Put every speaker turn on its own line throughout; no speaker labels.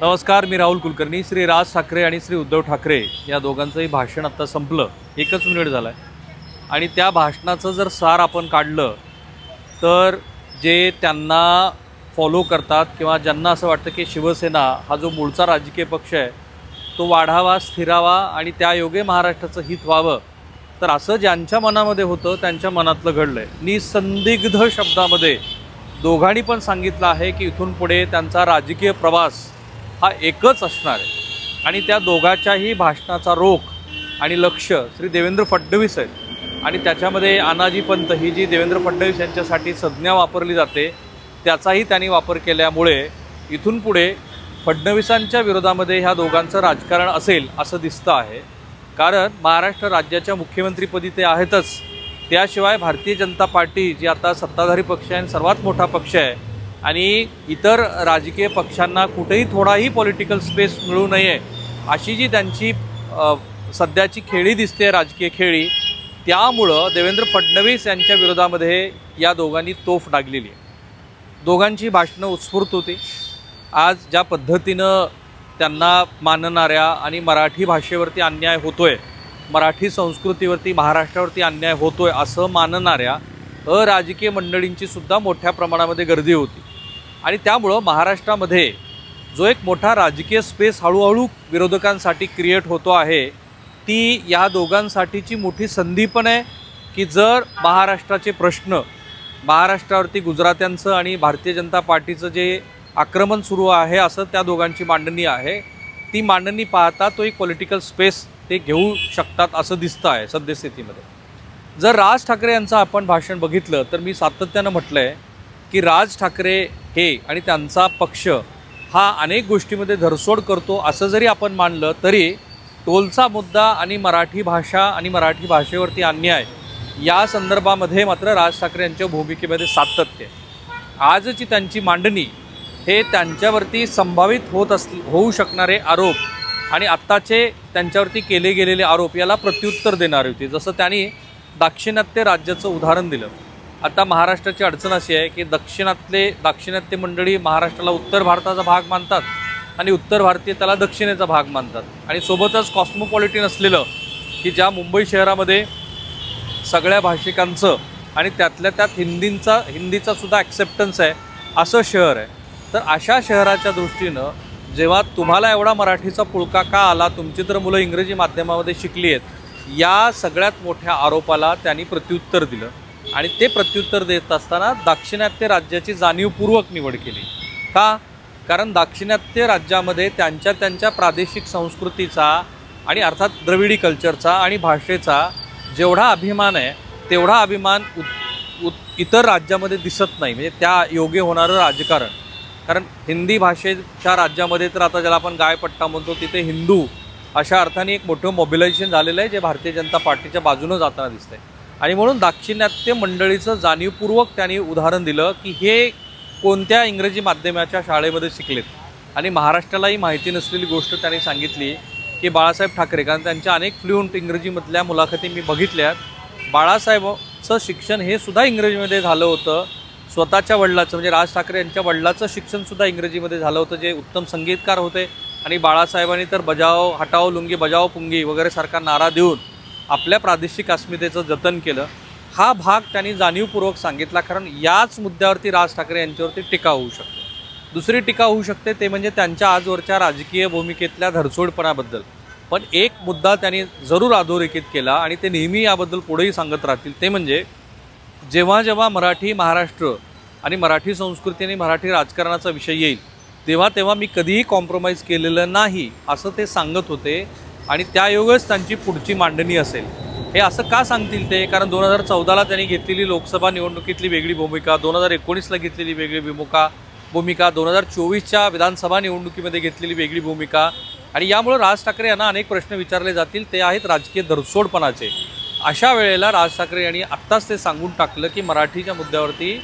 नमस्कार, मी राहुल कुलकर्णी। श्री राज ठाकरे आणि श्री उद्धव ठाकरे या दोघांचंही भाषण आता संपलं, 1 मिनिट झाला आहे। आणि त्या भाषणाचं जर सार आपण काढलं तर जे त्यांना फॉलो करतात किंवा ज्यांना असं वाटतं की शिवसेना हा जो मूळचा राजकीय पक्ष आहे तो वाढावा, स्थिरावा आणि त्यायोगे महाराष्ट्राचं हित व्हावं, तर असं ज्यांच्या मनामध्ये होतं त्यांच्या मनातलं घडलं आहे। निसंदिग्ध शब्दामध्ये दोघांनी पण सांगितलं आहे की इथून पुढे त्यांचा राजकीय प्रवास हा एकच असणार आहे आणि त्या दोघांच्याही भाषणाचा रोख आणि लक्ष श्री देवेंद्र फडणवीस आहेत। आणि त्याच्यामध्ये आनाजी पंत ही जी देवेंद्र फडणवीस यांच्यासाठी संज्ञा वापरली जाते त्याचाही त्यांनी वापर केल्यामुळे इथून पुढे फडणवीसांच्या विरोधामध्ये ह्या दोघांचं राजकारण असेल असं दिसतं आहे। कारण महाराष्ट्र राज्याच्या मुख्यमंत्रीपदी ते आहेतच, त्याशिवाय भारतीय जनता पार्टी जी आता सत्ताधारी पक्ष आहे आणि सर्वात मोठा पक्ष आहे आणि इतर राजकीय पक्षांना कुठेही थोडाही पॉलिटिकल स्पेस मिळू नये अशी जी त्यांची सध्याची खेळी दिसते, राजकीय खेळी, त्यामुळं देवेंद्र फडणवीस यांच्या विरोधामध्ये या दोघांनी तोफ डागलेली आहे। दोघांची भाषणं उत्स्फूर्त होती। आज ज्या पद्धतीनं त्यांना मानणाऱ्या आणि मराठी भाषेवरती अन्याय होतोय, मराठी संस्कृतीवरती, महाराष्ट्रावरती अन्याय होतोय असं मानणाऱ्या अराजकीय मंडळींची सुद्धा मोठ्या प्रमाणामध्ये गर्दी होती। आणि त्यामुळं महाराष्ट्रामध्ये जो एक मोठा राजकीय स्पेस हळूहळू विरोधकांसाठी क्रिएट होतो आहे ती या दोघांसाठीची मोठी संधी पण आहे की जर महाराष्ट्राचे प्रश्न, महाराष्ट्रावरती गुजरात्यांचं आणि भारतीय जनता पार्टीचं जे आक्रमण सुरू आहे असं त्या दोघांची मांडणी आहे, ती मांडणी पाहता तो एक पॉलिटिकल स्पेस ते घेऊ शकतात असं दिसतं आहे सद्यस्थितीमध्ये। जर राज ठाकरे यांचं आपण भाषण बघितलं तर मी सातत्यानं म्हटलं आहे की राज ठाकरे हे आणि त्यांचा पक्ष हा अनेक गोष्टीमध्ये धरसोड करतो असं जरी आपण मानलं तरी टोलचा मुद्दा आणि मराठी भाषा आणि मराठी भाषेवरती अन्याय या संदर्भामध्ये मात्र राज ठाकरे यांच्या भूमिकेमध्ये सातत्य आहे। आजची त्यांची मांडणी हे त्यांच्यावरती संभावित होऊ शकणारे आरोप आणि आत्ताचे त्यांच्यावरती केले गेलेले आरोप याला प्रत्युत्तर देणारी होती। जसं त्यांनी दाक्षिणात्य राज्याचं उदाहरण दिलं। आता महाराष्ट्राची अडचण अशी आहे की दाक्षिणात्य मंडळी महाराष्ट्राला उत्तर भारताचा भाग मानतात आणि उत्तर भारतीय त्याला दक्षिणेचा भाग मानतात आणि सोबतच कॉस्मोपॉलिटन असलेलं की ज्या मुंबई शहरामध्ये सगळ्या भाषिकांचं आणि त्यातल्या त्यात हिंदीचा सुद्धा ॲक्सेप्टन्स आहे असं शहर आहे। तर अशा शहराच्या दृष्टीनं जेव्हा तुम्हाला एवढा मराठीचा पुळका का आला, तुमची तर मुलं इंग्रजी माध्यमामध्ये शिकली आहेत, या सगळ्यात मोठ्या आरोपाला त्यांनी प्रत्युत्तर दिलं। आणि ते प्रत्युत्तर देत असताना दाक्षिणात्य राज्याची जाणीवपूर्वक निवड केली का? कारण दाक्षिणात्य राज्यामध्ये त्यांच्या प्रादेशिक संस्कृतीचा आणि अर्थात द्रविडी कल्चरचा आणि भाषेचा जेवढा अभिमान आहे तेवढा अभिमान इतर राज्यामध्ये दिसत नाही, म्हणजे त्या योग्य होणारं राजकारण। कारण हिंदी भाषेच्या राज्यामध्ये तर आता ज्याला आपण गायपट्टा म्हणतो तिथे हिंदू अशा अर्थाने एक मोठं मोबिलायझेशन झालेलं आहे जे भारतीय जनता पार्टीच्या बाजूनं जाताना दिसतंय। आणि म्हणून दाक्षिणात्य मंडळीचं जाणीवपूर्वक त्यांनी उदाहरण दिलं की हे कोणत्या इंग्रजी माध्यमाच्या शाळेमध्ये शिकलेत। आणि महाराष्ट्रालाही माहिती नसलेली गोष्ट त्यांनी सांगितली की बाळासाहेब ठाकरे, कारण त्यांच्या अनेक फ्लुएंट इंग्रजीमधल्या मुलाखती मी बघितल्यात, बाळासाहेबचं शिक्षण हे सुद्धा इंग्रजीमध्ये झालं होतं। स्वतःच्या वडिलाचं म्हणजे राज ठाकरे यांच्या वडिलाचं शिक्षणसुद्धा इंग्रजीमध्ये झालं होतं, जे उत्तम संगीतकार होते। आणि बाळासाहेबांनी तर बजाव हटाओ लुंगी बजाओ पुंगी वगैरे सारखा नारा देऊन आपल्या प्रादेशिक अस्मितेचं जतन केलं। हा भाग त्यांनी जाणीवपूर्वक सांगितला, कारण याच मुद्द्यावरती राज ठाकरे यांच्यावरती टीका होऊ शकते। दुसरी टीका होऊ शकते ते म्हणजे त्यांच्या आजवरच्या राजकीय भूमिकेतल्या धरसोडपणाबद्दल। पण एक मुद्दा त्यांनी जरूर अधोरेखित केला आणि ते नेहमी याबद्दल पुढेही सांगत राहतील, ते म्हणजे जेव्हा जेव्हा मराठी महाराष्ट्र आणि मराठी संस्कृती आणि मराठी राजकारणाचा विषय येईल तेव्हा मी कधीही कॉम्प्रोमाइज केलेलं नाही असं ते सांगत होते। आणि त्यायोगच त्यांची पुढची मांडणी असेल। हे असं का सांगतील ते? कारण 2014ला त्यांनी घेतलेली लोकसभा निवडणुकीतली वेगळी भूमिका, 2019ला घेतलेली वेगळी भूमिका, 2024च्या विधानसभा निवडणुकीमध्ये घेतलेली वेगळी भूमिका, आणि यामुळे राज ठाकरे यांना अनेक प्रश्न विचारले जातील, ते आहेत राजकीय धरसोडपणाचे। अशा वेळेला राज ठाकरे यांनी आत्ताच ते सांगून टाकलं की मराठीच्या मुद्द्यावरती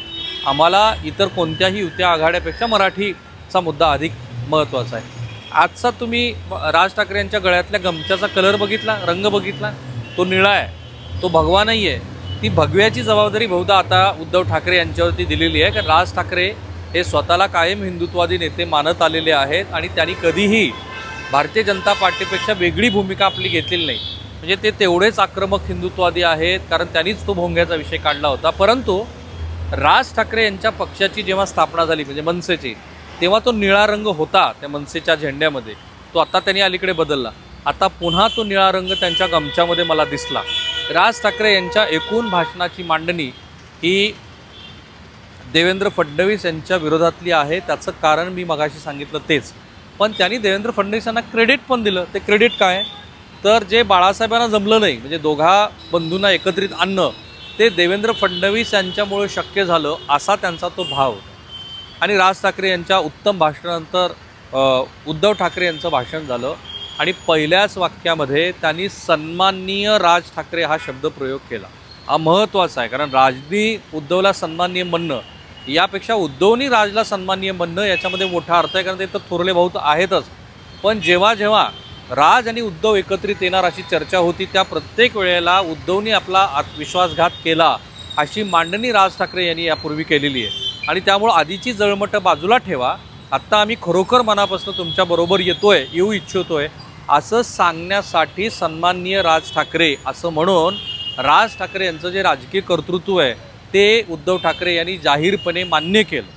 आम्हाला इतर कोणत्याही युत्या आघाड्यापेक्षा मराठीचा मुद्दा अधिक महत्त्वाचा आहे। आजचा तुम्ही राज ठाकरे यांच्या गळ्यातल्या गमछाचा कलर बघितला, रंग बघितला, तो निळा आहे, तो भगवा नाही आहे। ती भगव्याची जबाबदारी बहुधा आता उद्धव ठाकरे यांच्यावरती दिलेली आहे, कारण राज ठाकरे हे स्वतःला कायम हिंदुत्ववादी नेते मानत आलेले आहेत आणि त्यांनी कधीही भारतीय जनता पार्टीपेक्षा वेगळी भूमिका आपली घेतलेली नाही. म्हणजे ते तेवढेच आक्रमक हिंदुत्ववादी आहेत, कारण त्यांनीच तो भोंग्याचा विषय काढला होता. परंतु राज ठाकरे यांच्या पक्षाची जेव्हा स्थापना झाली म्हणजे मनसेची, तेव्हा तो निळा रंग होता त्या मनसेच्या झेंड्यामध्ये. तो आता त्यांनी अलीकडे बदलला. आता पुन्हा तो निळा रंग त्यांच्या गमछामध्ये मला दिसला. राज ठाकरे यांच्या एकूण भाषणाची मांडणी ही देवेंद्र फडणवीस यांच्या विरोधातली आहे. त्याचं कारण मी मगाशी सांगितलं तेच. पण त्यांनी देवेंद्र फडणवीसांना क्रेडिट पण दिलं. ते क्रेडिट काय तर जे बाळासाहेबांना जमलं नाही, म्हणजे दोघा बंधूंना एकत्रित आणणं, ते देवेंद्र फडणवीस यांच्यामुळे शक्य झालं असा त्यांचा तो भाव. आणि राज ठाकरे यांच्या उत्तम भाषणानंतर उद्धव ठाकरे यांचं भाषण झालं आणि पहिल्याच वाक्यामध्ये त्यांनी सन्माननीय राज ठाकरे हा शब्द प्रयोग केला. हा महत्त्वाचा आहे, कारण राजनी उद्धवला सन्माननीय म्हणणं यापेक्षा उद्धवनी राजला सन्माननीय म्हणणं याच्यामध्ये मोठा अर्थ आहे, कारण ते तर थोरले भाऊ तर आहेतच. पण जेव्हा जेव्हा राज आणि उद्धव एकत्रित येणार अशी चर्चा होती, त्या प्रत्येक वेळेला उद्धवनी आपला विश्वासघात केला अशी मांडणी राज ठाकरे यांनी यापूर्वी केलेली आहे. आणि त्यामुळं आधीची जळमटं बाजूला ठेवा, आत्ता आम्ही खरोखर मनापासून तुमच्याबरोबर येऊ इच्छितोय असं सांगण्यासाठी सन्माननीय राज ठाकरे असं म्हणून राज ठाकरे यांचं जे राजकीय कर्तृत्व आहे ते उद्धव ठाकरे यांनी जाहीरपणे मान्य केलं.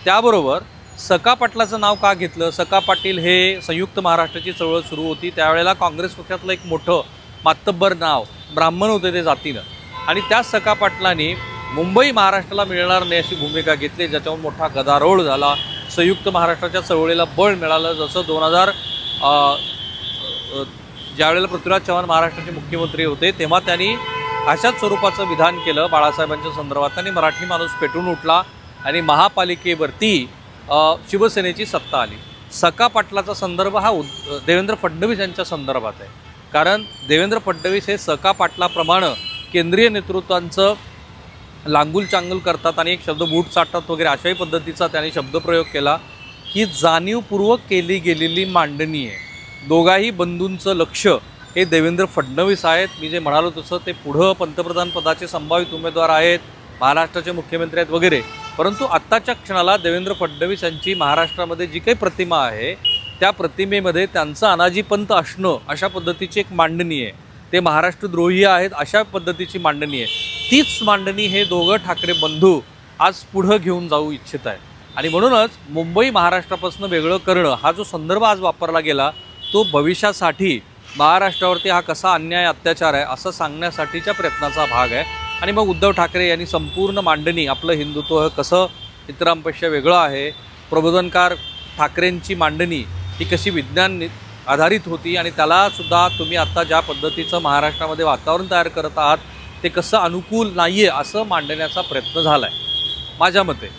त्याबरोबर सखा पाटलाचं नाव का घेतलं? सखा पाटील हे संयुक्त महाराष्ट्राची चळवळ सुरू होती, त्यावेळेला काँग्रेस पक्षातलं एक मोठं मातब्बर नाव, ब्राह्मण होते ते जातीनं, आणि त्या सखा पाटलांनी मुंबई महाराष्ट्राला मिळणार नाही अशी भूमिका घेतली, ज्याच्यावर मोठा गदारोळ झाला. संयुक्त महाराष्ट्राच्या चळवळीला बळ मिळालं. जसं 2000 ज्यावेळेला पृथ्वीराज चव्हाण महाराष्ट्राचे मुख्यमंत्री होते तेव्हा त्यांनी अशाच स्वरूपाचं विधान केलं बाळासाहेबांच्या संदर्भात. त्यांनी मराठी माणूस पेटून उठला आणि महापालिकेवरती शिवसेनेची सत्ता आली. सखा पाटलाचा संदर्भ हा देवेंद्र फडणवीस यांच्या संदर्भात आहे, कारण देवेंद्र फडणवीस हे सखा पाटलाप्रमाणे केंद्रीय नेतृत्वांचं लांगुल चांगुल करतात आणि एक शब्द बूट चाटतात वगैरे अशाही पद्धतीचा त्यांनी शब्दप्रयोग केला. ही जाणीवपूर्वक केली गेलेली मांडणी आहे. दोघाही बंधूंचं लक्ष हे देवेंद्र फडणवीस आहेत. मी जे म्हणालो तसं ते पुढं पंतप्रधान पदाचे संभावित उमेदवार आहेत, महाराष्ट्राचे मुख्यमंत्री आहेत वगैरे. परंतु आत्ताच्या क्षणाला देवेंद्र फडणवीस यांची महाराष्ट्रामध्ये जी काही प्रतिमा आहे त्या प्रतिमेमध्ये त्यांचं अनाजी पंत असणं अशा पद्धतीची एक मांडणी आहे. ते महाराष्ट्रद्रोही आहेत अशा पद्धतीची मांडणी आहे. तीच मांडणी हे दोघं ठाकरे बंधू आज पुढं घेऊन जाऊ इच्छित आहेत. आणि म्हणूनच मुंबई महाराष्ट्रापासून वेगळं करणं हा जो संदर्भ आज वापरला गेला तो भविष्यासाठी महाराष्ट्रावरती हा कसा अन्याय अत्याचार आहे असं सांगण्यासाठीच्या प्रयत्नाचा भाग आहे. आणि मग उद्धव ठाकरे यांनी संपूर्ण मांडणी आपलं हिंदुत्व कसं इतरांपेक्षा वेगळं आहे, प्रबोधनकार ठाकरेंची मांडणी ही कशी विज्ञान आधारित होती आणि त्यालासुद्धा तुम्ही आत्ता ज्या पद्धतीचं महाराष्ट्रामध्ये वातावरण तयार करत आहात ते कसं अनुकूल नाही आहे असं मांडण्याचा प्रयत्न झाला आहे. माझ्या मते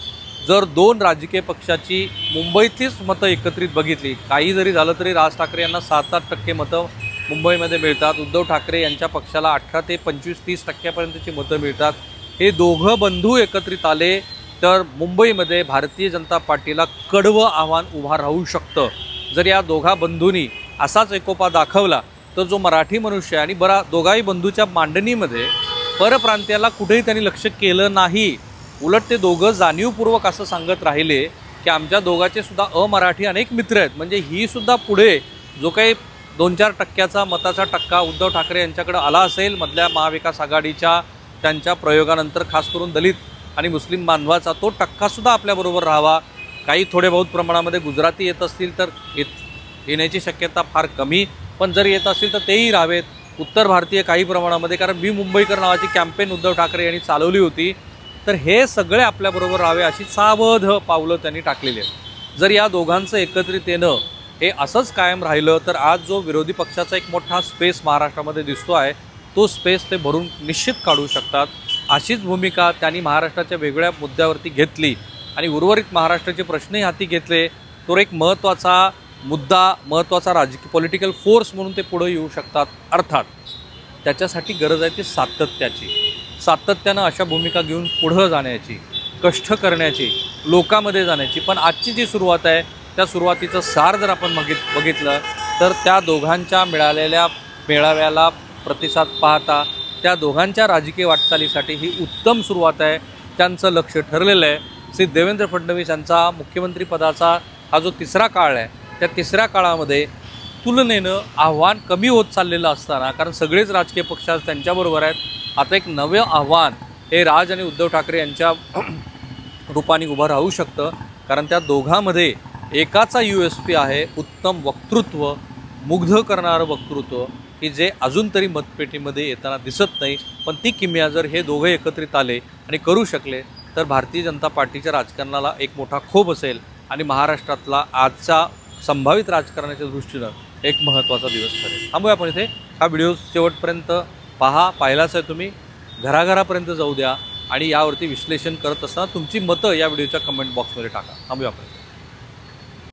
जर दोन राजकीय पक्षाची मुंबईतलीच मतं एकत्रित बघितली, काही जरी झालं तरी राज ठाकरे यांना 7-8% मतं मुंबईमध्ये मिळतात, उद्धव ठाकरे यांच्या पक्षाला 18 ते 25-30% मतं मिळतात. हे दोघं बंधू एकत्रित आले तर मुंबईमध्ये भारतीय जनता पार्टीला कडवं आव्हान उभा राहू शकतं. जर या दोघा बंधूंनी असाच एकोपा दाखवला तर जो मराठी मनुष्य आहे, आणि दोघाही बंधूच्या मांडणीमध्ये परप्रांतीयाला कुठेही त्यांनी लक्ष केलं नाही, उलट ते दोघं जाणीवपूर्वक असं सांगत राहिले की आमच्या दोघांचे सुद्धा अमराठी अनेक मित्र आहेत. म्हणजे ही सुद्धा पुढे जो काही 2-4% मताचा टक्का उद्धव ठाकरे यांच्याकडे आला असेल मधल्या महाविकास आघाडीच्या त्यांच्या प्रयोगानंतर, खास करून दलित आणि मुस्लिम बांधवाचा, तो टक्कासुद्धा आपल्याबरोबर राहावा. काही थोडे बहुत प्रमाणामध्ये गुजराती येत असतील तर येण्याची शक्यता फार कमी, पण जर येत असतील तर तेही राहावेत. उत्तर भारतीय काही प्रमाणामध्ये, कारण मी मुंबईकर नावाची कॅम्पेन उद्धव ठाकरे यांनी चालवली होती, तर हे सगळे आपल्याबरोबर राहावे अशी सावध पावलं त्यांनी टाकलेली आहेत. जर या दोघांचं एकत्रित येणं हे असंच कायम राहिलं तर आज जो विरोधी पक्षाचा एक मोठा स्पेस महाराष्ट्रामध्ये दिसतो आहे तो स्पेस ते भरून निश्चित काढू शकतात. अशीच भूमिका त्यांनी महाराष्ट्राच्या वेगळ्या मुद्द्यावरती घेतली आणि उर्वरित महाराष्ट्राचे प्रश्नही हाती घेतले. तो एक महत्त्वाचा मुद्दा, महत्त्वाचा राजकीय पॉलिटिकल फोर्स म्हणून ते पुढे येऊ शकतात. अर्थात त्याच्यासाठी गरज आहे ती सातत्याची, सातत्यानं अशा भूमिका घेऊन पुढं जाण्याची, कष्ट करण्याची, लोकांमध्ये जाण्याची. पण आजची जी सुरुवात आहे त्या सुरुवातीचं सार जर आपण बघितलं तर त्या दोघांच्या मिळालेल्या मेळाव्याला प्रतिसाद पाहता त्या दोघांच्या राजकीय वाटचालीसाठी ही उत्तम सुरुवात आहे. त्यांचं लक्ष ठरलेलं आहे. श्री देवेंद्र फडणवीस यांचा मुख्यमंत्रीपदाचा हा जो तिसरा काळ आहे, त्या तिसऱ्या काळामध्ये तुलनेनं आव्हान कमी होत चाललेलं असताना, कारण सगळेच राजकीय पक्ष आज त्यांच्याबरोबर आहेत, आता एक नवे आव्हान हे राज आणि उद्धव ठाकरे यांच्या रूपाने उभं राहू शकतं. कारण त्या दोघांमध्ये एकाचा USP आहे उत्तम वक्तृत्व, मुग्ध करणारं वक्तृत्व, की जे अजून तरी मतपेटीमध्ये येताना दिसत नाही. पण ती किमया जर हे दोघं एकत्रित आले आणि करू शकले तर भारतीय जनता पार्टीच्या राजकारणाला एक मोठा खूप असेल आणि महाराष्ट्रातला आजच्या संभावित राजकारणाच्या दृष्टीनं एक महत्त्वाचा दिवस ठरेल. थांबूया आपण इथे. हा व्हिडिओ शेवटपर्यंत पाहिलाच आहे तुम्ही, घराघरापर्यंत जाऊ द्या आणि यावरती विश्लेषण करत असताना तुमची मतं या व्हिडिओच्या कमेंट बॉक्समध्ये टाका. थांबूया आपण.